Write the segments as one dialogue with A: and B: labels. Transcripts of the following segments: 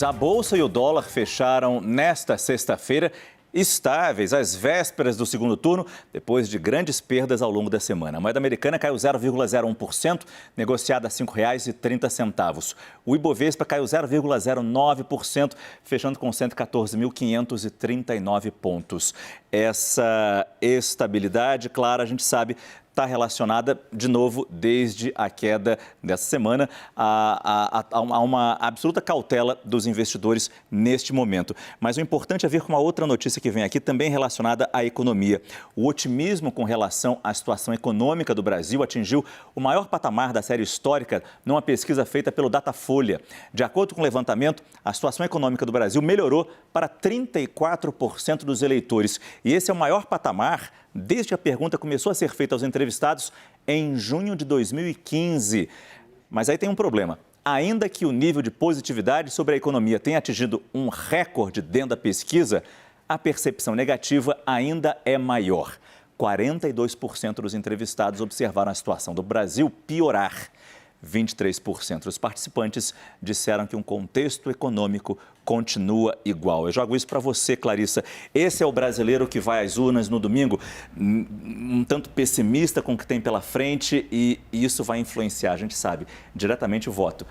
A: A bolsa e o dólar fecharam nesta sexta-feira estáveis às vésperas do segundo turno, depois de grandes perdas ao longo da semana. A moeda americana caiu 0,01%, negociada a R$ 5,30. O Ibovespa caiu 0,09%, fechando com 114.539 pontos. Essa estabilidade, claro, a gente sabe, está relacionada, de novo, desde a queda dessa semana, a uma absoluta cautela dos investidores neste momento. Mas o importante é ver com uma outra notícia que vem aqui, também relacionada à economia. O otimismo com relação à situação econômica do Brasil atingiu o maior patamar da série histórica numa pesquisa feita pelo Datafolha. De acordo com o levantamento, a situação econômica do Brasil melhorou para 34% dos eleitores. E esse é o maior patamar desde que a pergunta começou a ser feita aos entrevistados em junho de 2015. Mas aí tem um problema. Ainda que o nível de positividade sobre a economia tenha atingido um recorde dentro da pesquisa, a percepção negativa ainda é maior. 42% dos entrevistados observaram a situação do Brasil piorar. 23% dos participantes disseram que um contexto econômico continua igual. Eu jogo isso para você, Clarissa. Esse é o brasileiro que vai às urnas no domingo, um tanto pessimista com o que tem pela frente, e isso vai influenciar, a gente sabe, diretamente o voto.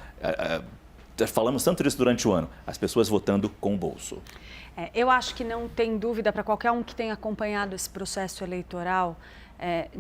A: Falamos tanto disso durante o ano, as pessoas votando com o bolso.
B: Eu acho que não tem dúvida para qualquer um que tenha acompanhado esse processo eleitoral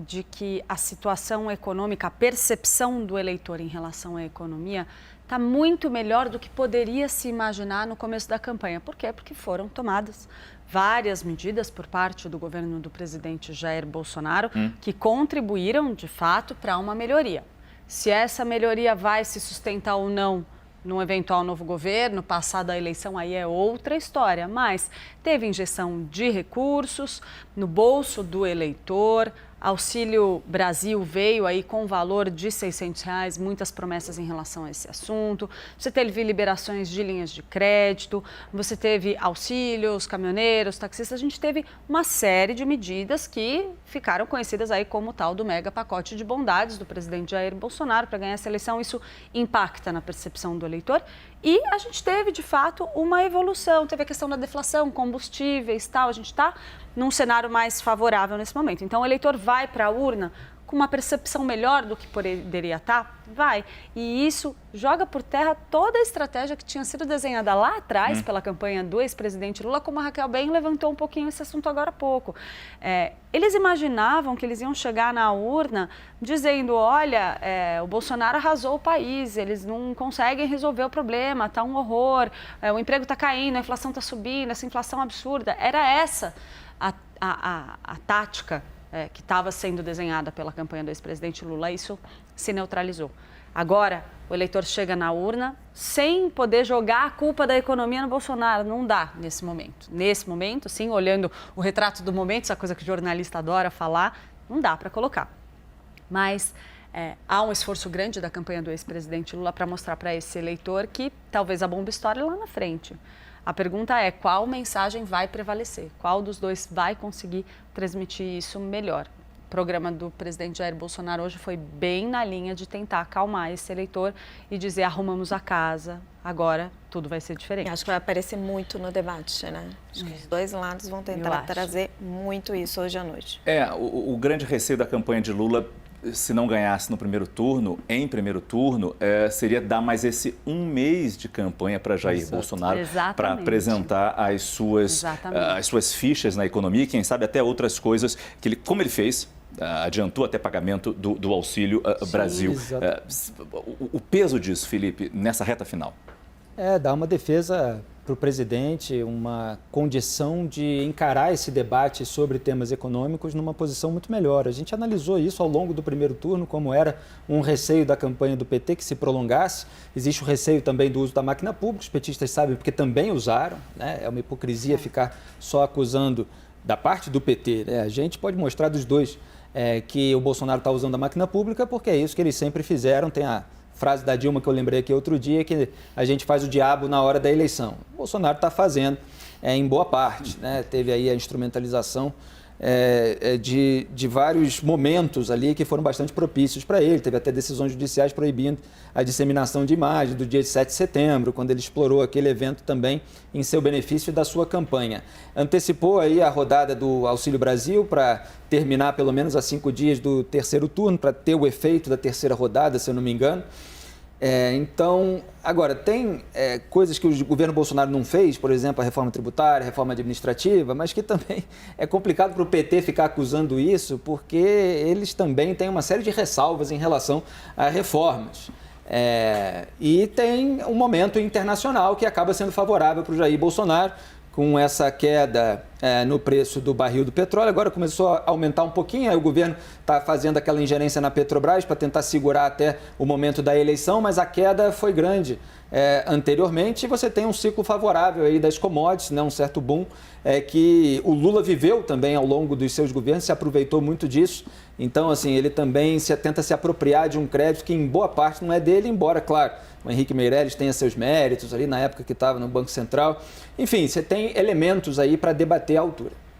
B: de que a situação econômica, a percepção do eleitor em relação à economia está muito melhor do que poderia se imaginar no começo da campanha. Por quê? Porque foram tomadas várias medidas por parte do governo do presidente Jair Bolsonaro que contribuíram, de fato, para uma melhoria. Se essa melhoria vai se sustentar ou não num eventual novo governo, passada a eleição, aí é outra história. Mas teve injeção de recursos no bolso do eleitor. Auxílio Brasil veio aí com o valor de R$ 600, muitas promessas em relação a esse assunto. Você teve liberações de linhas de crédito, você teve auxílios, caminhoneiros, taxistas. A gente teve uma série de medidas que ficaram conhecidas aí como o tal do mega pacote de bondades do presidente Jair Bolsonaro para ganhar essa eleição. Isso impacta na percepção do eleitor. E a gente teve, de fato, uma evolução. Teve a questão da deflação, combustíveis e tal. A gente está num cenário mais favorável nesse momento. Então, o eleitor vai para a urna com uma percepção melhor do que poderia estar? Vai. E isso joga por terra toda a estratégia que tinha sido desenhada lá atrás pela campanha do ex-presidente Lula, como a Raquel bem levantou um pouquinho esse assunto agora há pouco. Eles imaginavam que eles iam chegar na urna dizendo, olha, o Bolsonaro arrasou o país, eles não conseguem resolver o problema, está um horror, o emprego está caindo, a inflação está subindo, essa inflação absurda. Era essa a tática que estava sendo desenhada pela campanha do ex-presidente Lula. Isso se neutralizou. Agora, o eleitor chega na urna sem poder jogar a culpa da economia no Bolsonaro. Não dá nesse momento. Nesse momento, sim, olhando o retrato do momento, essa coisa que o jornalista adora falar, não dá para colocar. Mas há um esforço grande da campanha do ex-presidente Lula para mostrar para esse eleitor que talvez a bomba estoure lá na frente. A pergunta é qual mensagem vai prevalecer, qual dos dois vai conseguir transmitir isso melhor. O programa do presidente Jair Bolsonaro hoje foi bem na linha de tentar acalmar esse eleitor e dizer arrumamos a casa, agora tudo vai ser diferente.
C: Acho que vai aparecer muito no debate, né? Acho que os dois lados vão tentar trazer muito isso hoje à noite.
A: O grande receio da campanha de Lula, se não ganhasse no primeiro turno, seria dar mais esse um mês de campanha para Jair Bolsonaro, para apresentar as suas fichas na economia e, quem sabe, até outras coisas que ele, como ele fez, adiantou até pagamento do Auxílio Brasil. O peso disso, Felipe, nessa reta final?
D: Dá uma defesa para o presidente, uma condição de encarar esse debate sobre temas econômicos numa posição muito melhor. A gente analisou isso ao longo do primeiro turno, como era um receio da campanha do PT que se prolongasse. Existe o receio também do uso da máquina pública, os petistas sabem porque também usaram, né? É uma hipocrisia ficar só acusando da parte do PT, né? A gente pode mostrar dos dois que o Bolsonaro está usando a máquina pública porque é isso que eles sempre fizeram. Tem a frase da Dilma que eu lembrei aqui outro dia, que a gente faz o diabo na hora da eleição. O Bolsonaro está fazendo em boa parte, né? Teve aí a instrumentalização de vários momentos ali que foram bastante propícios para ele. Teve até decisões judiciais proibindo a disseminação de imagens do dia de 7 de setembro, quando ele explorou aquele evento também em seu benefício e da sua campanha. Antecipou aí a rodada do Auxílio Brasil para terminar pelo menos a 5 dias do terceiro turno, para ter o efeito da terceira rodada, se eu não me engano. Então, agora, tem coisas que o governo Bolsonaro não fez, por exemplo, a reforma tributária, a reforma administrativa, mas que também é complicado para o PT ficar acusando isso, porque eles também têm uma série de ressalvas em relação a reformas. E tem um momento internacional que acaba sendo favorável para o Jair Bolsonaro, com essa queda no preço do barril do petróleo. Agora começou a aumentar um pouquinho, aí o governo está fazendo aquela ingerência na Petrobras para tentar segurar até o momento da eleição, mas a queda foi grande anteriormente, e você tem um ciclo favorável aí das commodities, né, um certo boom que o Lula viveu também ao longo dos seus governos, se aproveitou muito disso. Então, assim, ele também tenta se apropriar de um crédito que em boa parte não é dele, embora, claro, o Henrique Meirelles tenha seus méritos ali na época que estava no Banco Central. Enfim, você tem elementos aí para debater à altura.